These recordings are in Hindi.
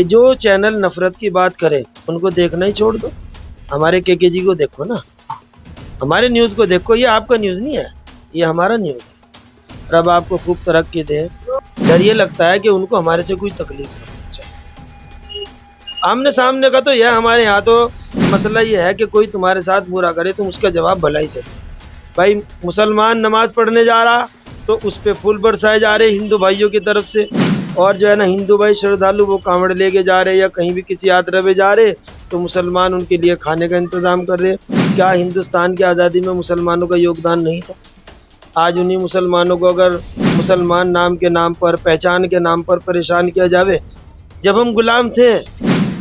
जो चैनल नफरत की बात करे उनको देखना ही छोड़ दो। हमारे के जी को देखो ना, हमारे न्यूज़ को देखो। ये आपका न्यूज़ नहीं है, ये हमारा न्यूज़ है। रब आपको खूब तरक्की दे। डर ये लगता है कि उनको हमारे से कोई तकलीफ ना पहुंचे। आमने सामने का तो यह हमारे यहाँ तो मसला ये है कि कोई तुम्हारे साथ बुरा करे तुम उसका जवाब भलाई से दो। भाई मुसलमान नमाज पढ़ने जा रहा तो उस पर फूल बरसाए जा रहे हिंदू भाइयों की तरफ से, और जो है ना हिंदू भाई श्रद्धालु वो कांवड़ लेके जा रहे या कहीं भी किसी यात्रा पे जा रहे तो मुसलमान उनके लिए खाने का इंतज़ाम कर रहे। क्या हिंदुस्तान की आज़ादी में मुसलमानों का योगदान नहीं था? आज उन्हीं मुसलमानों को अगर मुसलमान नाम के नाम पर, पहचान के नाम पर परेशान किया जावे। जब हम गुलाम थे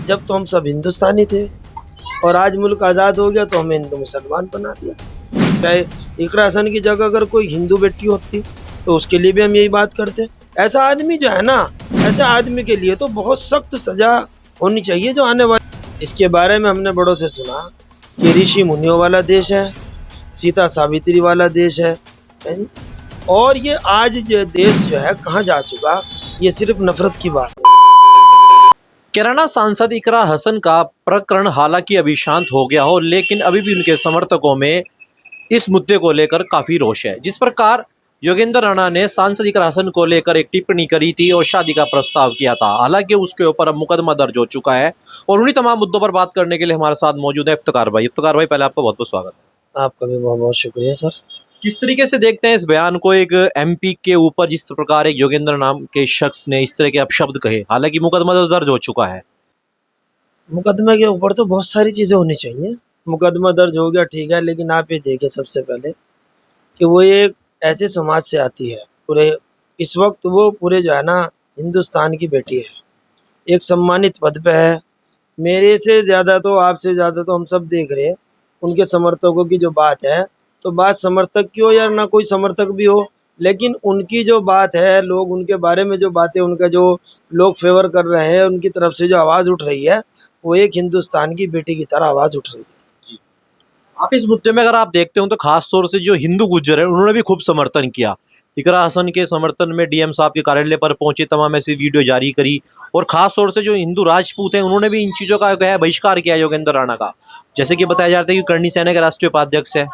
जब तो हम सब हिंदुस्तानी थे, और आज मुल्क आज़ाद हो गया तो हमें हिंदू मुसलमान बना दिया। चाहे इकरा हसन की जगह अगर कोई हिंदू बेटी होती तो उसके लिए भी हम यही बात करते। ऐसा आदमी जो है ना, ऐसे आदमी के लिए तो बहुत सख्त सज़ा होनी चाहिए जो आने वाले। इसके बारे में हमने बड़ों से सुना कि ऋषि मुनियों वाला देश है, सीता सावित्री वाला देश है जी? और ये आज जो देश जो है कहाँ जा चुका, ये सिर्फ नफरत की बात। कैराना सांसद इकरा हसन का प्रकरण हालांकि अभी शांत हो गया हो, लेकिन अभी भी उनके समर्थकों में इस मुद्दे को लेकर काफी रोष है। जिस प्रकार योगेंद्र राणा ने सांसद इकरा हसन को लेकर एक टिप्पणी करी थी और शादी का प्रस्ताव किया था, हालांकि उसके ऊपर अब मुकदमा दर्ज हो चुका है। और उन्हीं तमाम मुद्दों पर बात करने के लिए हमारे साथ मौजूद है इफ्तिकार भाई। इफ्तिकार भाई, पहले आपका बहुत बहुत स्वागत है। आपका भी बहुत बहुत शुक्रिया सर। किस तरीके से देखते हैं इस बयान को, एक एमपी के ऊपर जिस प्रकार एक योगेंद्र नाम के शख्स ने इस तरह के अपशब्द कहे, हालांकि मुकदमा दर्ज हो चुका है। मुकदमे के ऊपर तो बहुत सारी चीज़ें होनी चाहिए। मुकदमा दर्ज हो गया ठीक है, लेकिन आप ये देखें सबसे पहले कि वो एक ऐसे समाज से आती है, पूरे इस वक्त वो पूरे जो है ना हिंदुस्तान की बेटी है, एक सम्मानित पद पे है। मेरे से ज़्यादा तो, आपसे ज़्यादा तो हम सब देख रहे हैं उनके समर्थकों की जो बात है। तो बात समर्थक की हो या ना कोई समर्थक भी हो, लेकिन उनकी जो बात है, लोग उनके बारे में जो बातें, उनका जो लोग फेवर कर रहे हैं, उनकी तरफ से जो आवाज़ उठ रही है वो एक हिंदुस्तान की बेटी की तरह आवाज़ उठ रही है। आप इस मुद्दे में अगर आप देखते हो तो खास तौर से जो हिंदू गुज्जर है उन्होंने भी खूब समर्थन किया। इकरा हसन के समर्थन में डीएम साहब के कार्यालय पर पहुंचे, तमाम ऐसी वीडियो जारी करी। और खास तौर से जो हिंदू राजपूत हैं उन्होंने भी इन चीज़ों का जो है बहिष्कार किया योगेंद्र राणा का। जैसे कि बताया जाता है कि करनी सेना के राष्ट्रीय उपाध्यक्ष है।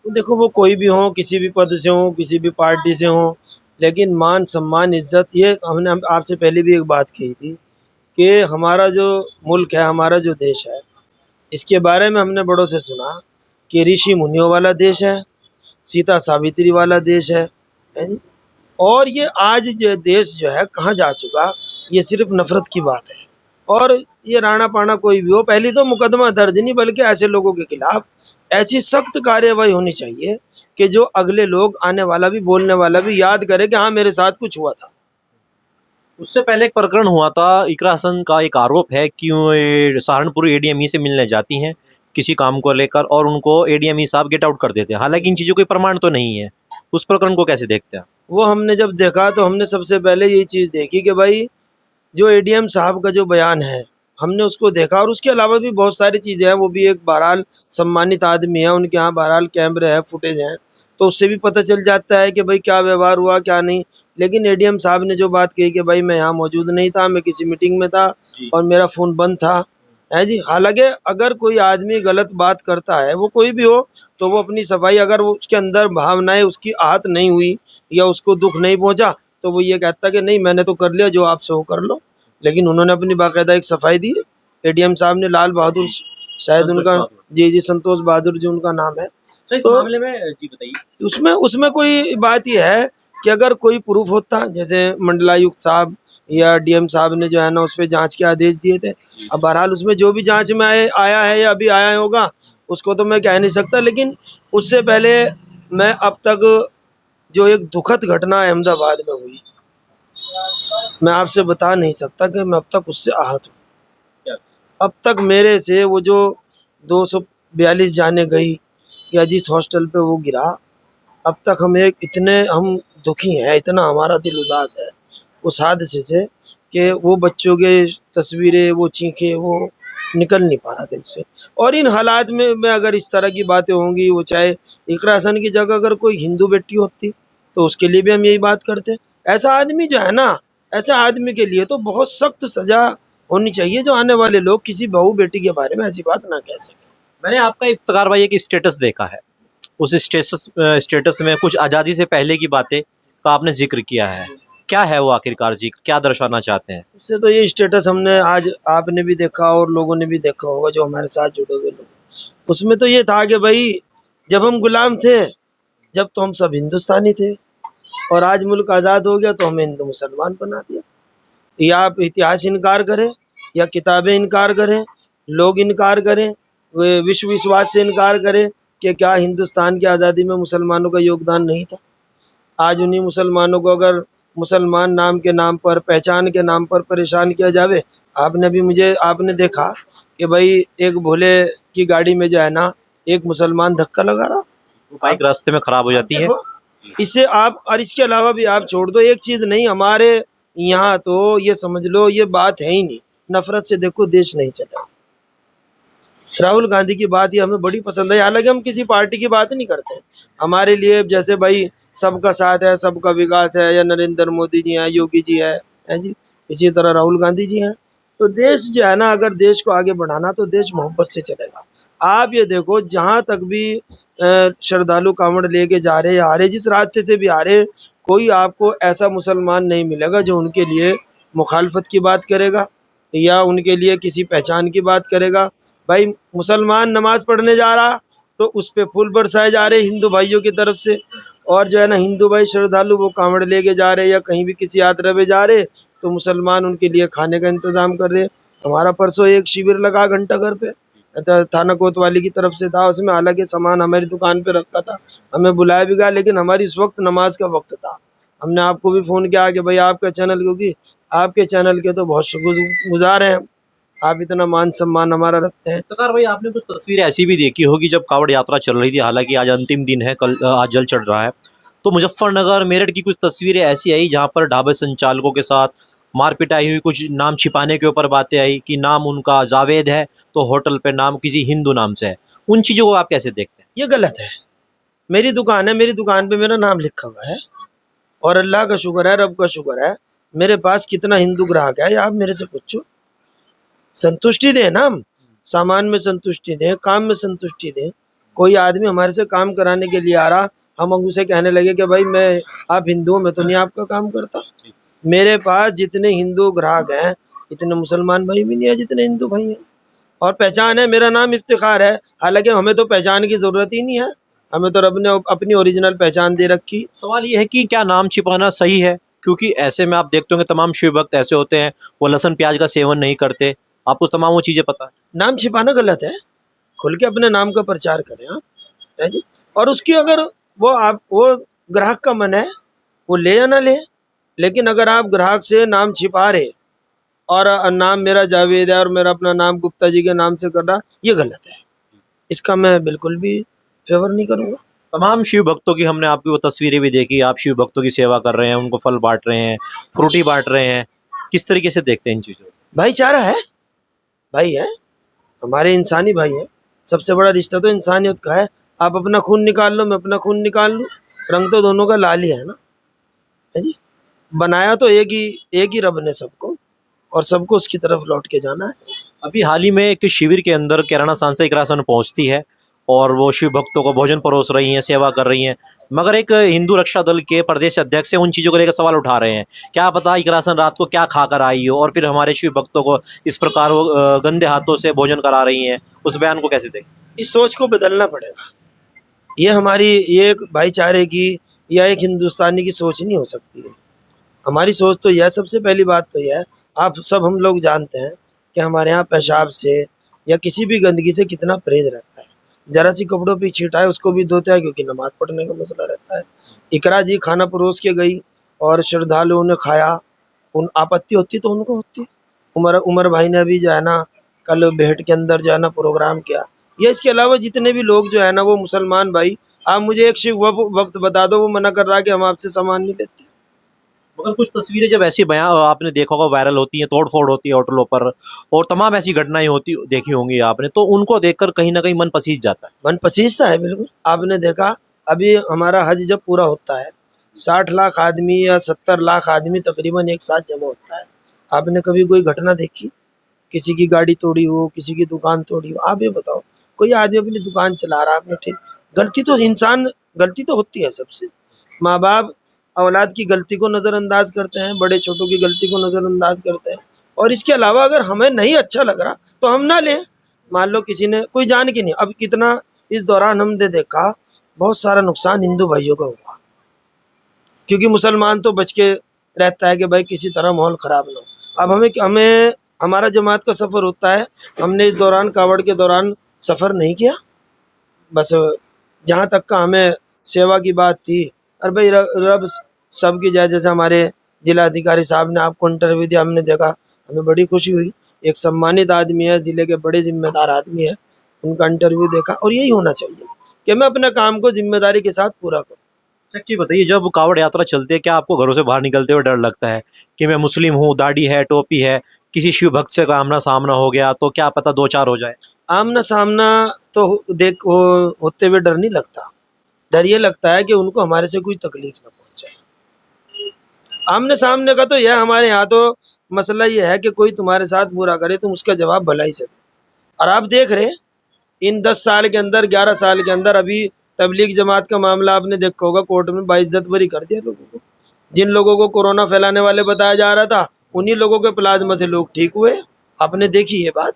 तो देखो वो कोई भी हो, किसी भी पद से हो, किसी भी पार्टी से हो, लेकिन मान सम्मान इज्जत, ये हमने आपसे पहले भी एक बात कही थी कि हमारा जो मुल्क है, हमारा जो देश है, इसके बारे में हमने बड़ों से सुना कि ऋषि मुनियों वाला देश है, सीता सावित्री वाला देश है जी? और ये आज जो देश जो है कहाँ जा चुका, ये सिर्फ नफरत की बात है। और ये राणा पाणा कोई भी हो, पहली तो मुकदमा दर्ज नहीं, बल्कि ऐसे लोगों के खिलाफ ऐसी सख्त कार्यवाही होनी चाहिए कि जो अगले लोग, आने वाला भी, बोलने वाला भी याद करे कि हाँ मेरे साथ कुछ हुआ था। उससे पहले एक प्रकरण हुआ था, इकरा हसन का एक आरोप है कि वो सहारनपुर एडीएमई से मिलने जाती हैं किसी काम को लेकर और उनको एडीएमई साहब गेट आउट कर देते हैं, हालांकि इन चीज़ों कोई प्रमाण तो नहीं है। उस प्रकरण को कैसे देखते हैं? वो हमने जब देखा तो हमने सबसे पहले यही चीज़ देखी कि भाई जो एडीएम साहब का जो बयान है हमने उसको देखा, और उसके अलावा भी बहुत सारी चीज़ें हैं। वो भी एक बहरहाल सम्मानित आदमी है, उनके यहाँ बहरहाल कैमरे हैं, फुटेज हैं, तो उससे भी पता चल जाता है कि भाई क्या व्यवहार हुआ क्या नहीं। लेकिन एडीएम साहब ने जो बात कही कि भाई मैं यहाँ मौजूद नहीं था, मैं किसी मीटिंग में था और मेरा फ़ोन बंद था, है जी। हालांकि अगर कोई आदमी गलत बात करता है, वो कोई भी हो, तो वो अपनी सफाई, अगर वो उसके अंदर भावनाएं, उसकी आहत नहीं हुई या उसको दुख नहीं पहुंचा, तो वो ये कहता कि नहीं मैंने तो कर लिया, जो आपसे वो कर लो। लेकिन उन्होंने अपनी बाकायदा एक सफाई दी। एडीएम साहब ने, लाल बहादुर शायद उनका, जी संतोष बहादुर जी उनका नाम है। तो इस तो मामले में जी बताइए। उसमें उसमें कोई बात यह है कि अगर कोई प्रूफ होता, जैसे मंडलायुक्त साहब या डीएम साहब ने जो है ना उस पर जांच के आदेश दिए थे। अब बहरहाल उसमें जो भी जांच में आया है या अभी आया होगा उसको तो मैं कह नहीं सकता, लेकिन उससे पहले मैं अब तक जो एक दुखद घटना अहमदाबाद में हुई, मैं आपसे बता नहीं सकता कि मैं अब तक उससे आहत हूँ। अब तक मेरे से वो जो 242 जाने गई या जिस हॉस्टल पे वो गिरा, अब तक हम दुखी हैं, इतना हमारा दिल उदास है उस हादसे से कि वो बच्चों के तस्वीरें, वो चीखें, वो निकल नहीं पा रहा दिल से। और इन हालात में अगर इस तरह की बातें होंगी, वो चाहे इकरा हसन की जगह अगर कोई हिंदू बेटी होती तो उसके लिए भी हम यही बात करते। ऐसा आदमी जो है ना, ऐसे आदमी के लिए तो बहुत सख्त सज़ा होनी चाहिए, जो आने वाले लोग किसी बहू बेटी के बारे में ऐसी बात ना कह सके। मैंने आपका इफ्तिकार भाई एक स्टेटस देखा है, उस स्टेटस में कुछ आज़ादी से पहले की बातें का आपने जिक्र किया है। क्या है वो आखिरकार जी, क्या दर्शाना चाहते हैं? उससे तो ये स्टेटस हमने आज आपने भी देखा और लोगों ने भी देखा होगा जो हमारे साथ जुड़े हुए लोग। उसमें तो ये था कि भाई जब हम गुलाम थे, जब तो हम सब हिंदुस्तानी थे, और आज मुल्क आज़ाद हो गया तो हमें हिंदू मुसलमान बना दिया। या आप इतिहास इनकार करें, या किताबें इनकार करें, लोग इनकार करें, वे विश्व विश्वास से इनकार करें कि क्या हिंदुस्तान की आज़ादी में मुसलमानों का योगदान नहीं था। आज उन्हीं मुसलमानों को अगर मुसलमान नाम के नाम पर, पहचान के नाम पर परेशान किया जावे। आपने देखा कि भाई एक भोले की गाड़ी में जो है ना, एक मुसलमान धक्का लगा रहा। बाइक रास्ते में खराब हो जाती है। देखो, इससे आप, और इसके अलावा भी आप छोड़ दो, एक चीज़ नहीं, हमारे यहाँ तो ये समझ लो ये बात है ही नहीं। नफरत से देखो देश नहीं चला। राहुल गांधी की बात ये हमें बड़ी पसंद है, हालांकि हम किसी पार्टी की बात नहीं करते। हमारे लिए जैसे भाई सबका साथ है, सबका विकास है, या नरेंद्र मोदी जी हैं, योगी जी हैं जी, इसी तरह राहुल गांधी जी हैं। तो देश जो है ना, अगर देश को आगे बढ़ाना तो देश मोहब्बत से चलेगा। आप ये देखो, जहाँ तक भी श्रद्धालु कांवड़ लेके जा रहे आ रहे, जिस रास्ते से भी आ रहे, कोई आपको ऐसा मुसलमान नहीं मिलेगा जो उनके लिए मुखालफत की बात करेगा या उनके लिए किसी पहचान की बात करेगा। भाई मुसलमान नमाज पढ़ने जा रहा तो उस पे फूल बरसाए जा रहे हिंदू भाइयों की तरफ से, और जो है ना हिंदू भाई श्रद्धालु वो कांवड़ लेके जा रहे या कहीं भी किसी यात्रा पे जा रहे तो मुसलमान उनके लिए खाने का इंतजाम कर रहे। हमारा परसों एक शिविर लगा घंटाघर पे, थाना कोतवाली की तरफ से था। उसमें हालांकि सामान हमारी दुकान पे रखा था, हमें बुलाया भी गया, लेकिन हमारी इस वक्त नमाज का वक्त था। हमने आपको भी फ़ोन किया कि भाई आपका चैनल, क्योंकि आपके चैनल के तो बहुत शुक्रगुजार हैं, आप इतना मान सम्मान हमारा रखते हैं। इफ्तिकार भाई, आपने कुछ तस्वीरें ऐसी भी देखी होगी जब कावड़ यात्रा चल रही थी, हालांकि आज अंतिम दिन है, कल आज जल चढ़ रहा है, तो मुजफ्फरनगर मेरठ की कुछ तस्वीरें ऐसी आई जहां पर ढाबे संचालकों के साथ मारपीट आई हुई, कुछ नाम छिपाने के ऊपर बातें आई कि नाम उनका जावेद है तो होटल पे नाम किसी हिंदू नाम से है। उन चीज़ों को आप कैसे देखते हैं? ये गलत है। मेरी दुकान है, मेरी दुकान पे मेरा नाम लिखा हुआ है, और अल्लाह का शुक्र है, रब का शुक्र है, मेरे पास कितना हिंदू ग्राहक है, ये आप मेरे से पूछो। संतुष्टि दें ना, हम सामान में संतुष्टि दें, काम में संतुष्टि दें। कोई आदमी हमारे से काम कराने के लिए आ रहा, हम उसे कहने लगे कि भाई मैं, आप हिंदू हो, मैं तो नहीं आपका काम करता। मेरे पास जितने हिंदू ग्राहक हैं इतने मुसलमान भाई भी नहीं है जितने हिंदू भाई हैं। और पहचान है, मेरा नाम इफ्तिखार है, हालांकि हमें तो पहचान की ज़रूरत ही नहीं है, हमें तो रब ने अपनी ओरिजिनल पहचान दे रखी। सवाल ये है कि क्या नाम छिपाना सही है? क्योंकि ऐसे में आप देखते होंगे तमाम शिव भक्त ऐसे होते हैं, वो लहसुन प्याज का सेवन नहीं करते, आपको तमाम वो चीज़ें पता है। नाम छिपाना गलत है, खुल के अपने नाम का प्रचार करें आप, है जी। और उसकी अगर वो ग्राहक का मन है वो ले या ना ले, लेकिन अगर आप ग्राहक से नाम छिपा रहे और नाम मेरा जावेद है और मेरा अपना नाम गुप्ता जी के नाम से कर रहा, ये गलत है। इसका मैं बिल्कुल भी फेवर नहीं करूँगा। तमाम शिव भक्तों की हमने आपकी वो तस्वीरें भी देखी, आप शिव भक्तों की सेवा कर रहे हैं, उनको फल बांट रहे हैं, फ्रूटी बांट रहे हैं, किस तरीके से देखते हैं इन चीज़ों को? भाईचारा है, भाई है, हमारे इंसानी भाई है। सबसे बड़ा रिश्ता तो इंसानियत का है। आप अपना खून निकाल लो, मैं अपना खून निकाल लूँ, रंग तो दोनों का लाल ही है ना, है जी। बनाया तो एक ही रब ने सबको, और सबको उसकी तरफ लौट के जाना है। अभी हाल ही में एक शिविर के अंदर कैराना सांसद इकरा हसन पहुंचती है और वो शिव भक्तों को भोजन परोस रही हैं, सेवा कर रही हैं, मगर एक हिंदू रक्षा दल के प्रदेश अध्यक्ष से उन चीज़ों को लेकर सवाल उठा रहे हैं। क्या पता इकरा हसन रात को क्या खाकर आई हो और फिर हमारे शिव भक्तों को इस प्रकार वो गंदे हाथों से भोजन करा रही हैं। उस बयान को कैसे देखें? इस सोच को बदलना पड़ेगा। ये एक भाईचारे की या एक हिंदुस्तानी की सोच नहीं हो सकती है। हमारी सोच तो यह, सबसे पहली बात तो यह है, आप सब हम लोग जानते हैं कि हमारे यहाँ पेशाब से या किसी भी गंदगी से कितना परहेज रहता है। जरा सी कपड़ों पे छींट आए उसको भी धोते हैं, क्योंकि नमाज पढ़ने का मसला रहता है। इकरा जी खाना परोस के गई और श्रद्धालुओं ने खाया, उन आपत्ति होती तो उनको होती। उमर भाई ने अभी जो है ना कल भेंट के अंदर जो है ना प्रोग्राम किया। ये इसके अलावा जितने भी लोग जो है ना वो मुसलमान भाई, आप मुझे एक शिव वक्त बता दो वो मना कर रहा है कि हम आपसे सामान नहीं लेते। मगर कुछ तस्वीरें जब ऐसी बयान आपने देखा होगा वायरल होती हैं, तोड़फोड़ होती है होटलों पर और तमाम ऐसी घटनाएं होती देखी होंगी आपने, तो उनको देखकर कहीं ना कहीं मन पसीज जाता है। मन पसीजता है, बिल्कुल। आपने देखा अभी हमारा हज जब पूरा होता है, 60 लाख आदमी या 70 लाख आदमी तकरीबन एक साथ जमा होता है। आपने कभी कोई घटना देखी? किसी की गाड़ी तोड़ी हो, किसी की दुकान तोड़ी हो। आप ये बताओ, कोई आदमी अपनी दुकान चला रहा है, आपने ठीक, गलती तो होती है सबसे। माँ बाप औलाद की गलती को नज़रअंदाज करते हैं, बड़े छोटों की गलती को नज़रअंदाज करते हैं, और इसके अलावा अगर हमें नहीं अच्छा लग रहा तो हम ना लें। मान लो किसी ने, कोई जान के नहीं, अब कितना इस दौरान हमने देखा बहुत सारा नुकसान हिंदू भाइयों का हुआ, क्योंकि मुसलमान तो बच के रहता है कि भाई किसी तरह माहौल ख़राब ना हो। अब हमें हमारा जमात का सफ़र होता है, हमने इस दौरान कावड़ के दौरान सफ़र नहीं किया। बस जहाँ तक का हमें सेवा की बात थी, और भाई रब सबकी जाए। जैसे हमारे जिला अधिकारी साहब ने आपको इंटरव्यू दिया, हमने देखा, हमें बड़ी खुशी हुई। एक सम्मानित आदमी है, ज़िले के बड़े जिम्मेदार आदमी है, उनका इंटरव्यू देखा, और यही होना चाहिए कि मैं अपने काम को जिम्मेदारी के साथ पूरा करूँ। अच्छा ठीक बताइए, जब कावड़ यात्रा चलती है क्या आपको घरों से बाहर निकलते हुए डर लगता है कि मैं मुस्लिम हूँ, दाढ़ी है, टोपी है, किसी शिव भक्त से आमना सामना हो गया तो क्या पता दो चार हो जाए? आमना सामना तो होते हुए डर नहीं लगता। डर ये लगता है कि उनको हमारे से कोई तकलीफ ना पहुंचे। आमने सामने का तो यह, हमारे यहाँ तो मसला ये है कि कोई तुम्हारे साथ बुरा करे तुम उसका जवाब भलाई से दो। और आप देख रहे, इन 10 साल के अंदर, 11 साल के अंदर, अभी तबलीग जमात का मामला आपने देखा होगा, कोर्ट में बाइज्जत बरी कर दिया लोगों को। जिन लोगों को कोरोना फैलाने वाले बताया जा रहा था, उन्हीं लोगों के प्लाज्मा से लोग ठीक हुए। आपने देखी ये बात।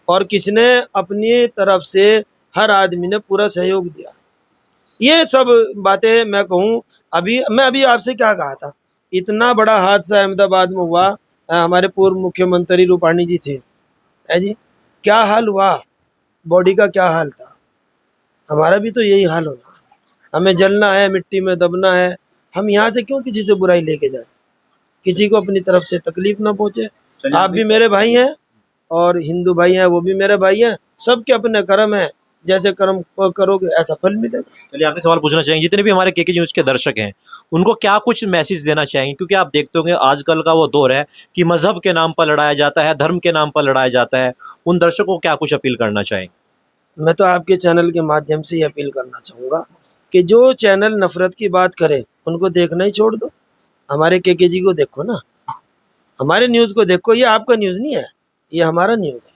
और किसने अपनी तरफ से, हर आदमी ने पूरा सहयोग दिया। ये सब बातें मैं कहूँ, मैं अभी आपसे क्या कहा था, इतना बड़ा हादसा अहमदाबाद में हुआ, हमारे पूर्व मुख्यमंत्री रूपाणी जी थे, है जी, क्या हाल हुआ, बॉडी का क्या हाल था। हमारा भी तो यही हाल होना, हमें जलना है, मिट्टी में दबना है। हम यहाँ से क्यों किसी से बुराई लेके जाए, किसी को अपनी तरफ से तकलीफ ना पहुँचे। आप भी मेरे भाई हैं और हिंदू भाई हैं, वो भी मेरे भाई हैं, सबके अपने कर्म हैं, जैसे कर्म करोगे ऐसा फल मिलेगा। चलिए आखिरी सवाल पूछना चाहेंगे, जितने भी हमारे के न्यूज़ के दर्शक हैं उनको क्या कुछ मैसेज देना चाहेंगे, क्योंकि आप देखते होंगे आजकल का वो दौर है कि मजहब के नाम पर लड़ाया जाता है, धर्म के नाम पर लड़ाया जाता है, उन दर्शकों को क्या कुछ अपील करना चाहेंगे? मैं तो आपके चैनल के माध्यम से ये अपील करना चाहूँगा कि जो चैनल नफ़रत की बात करे उनको देखना ही छोड़ दो। हमारे के जी को देखो ना, हमारे न्यूज़ को देखो, ये आपका न्यूज़ नहीं है, ये हमारा न्यूज़ है।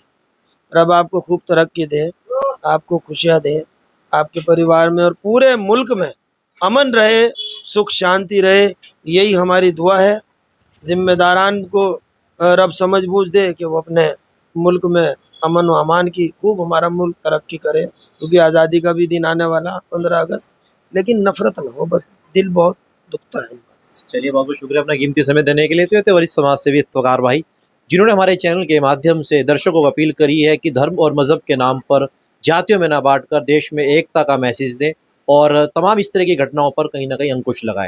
रब आपको खूब तरक्की दे, आपको खुशियाँ दे, आपके परिवार में और पूरे मुल्क में अमन रहे, सुख शांति रहे, यही हमारी दुआ है। जिम्मेदारान को रब समझ बूझ दे कि वो अपने मुल्क में अमन व अमान की, खूब हमारा मुल्क तरक्की करे, क्योंकि आज़ादी का भी दिन आने वाला 15 अगस्त। लेकिन नफ़रत ना हो, बस दिल बहुत दुखता है इन बातों से। चलिए बहुत बहुत शुक्रिया अपना कीमती समय देने के लिए। तो ये थे वरिष्ठ समाज सेवी इफ्तिखार भाई, जिन्होंने हमारे चैनल के माध्यम से दर्शकों को अपील करी है कि धर्म और मजहब के नाम पर जातियों में ना बांट कर देश में एकता का मैसेज दें और तमाम इस तरह की घटनाओं पर कहीं ना कहीं अंकुश लगाएं।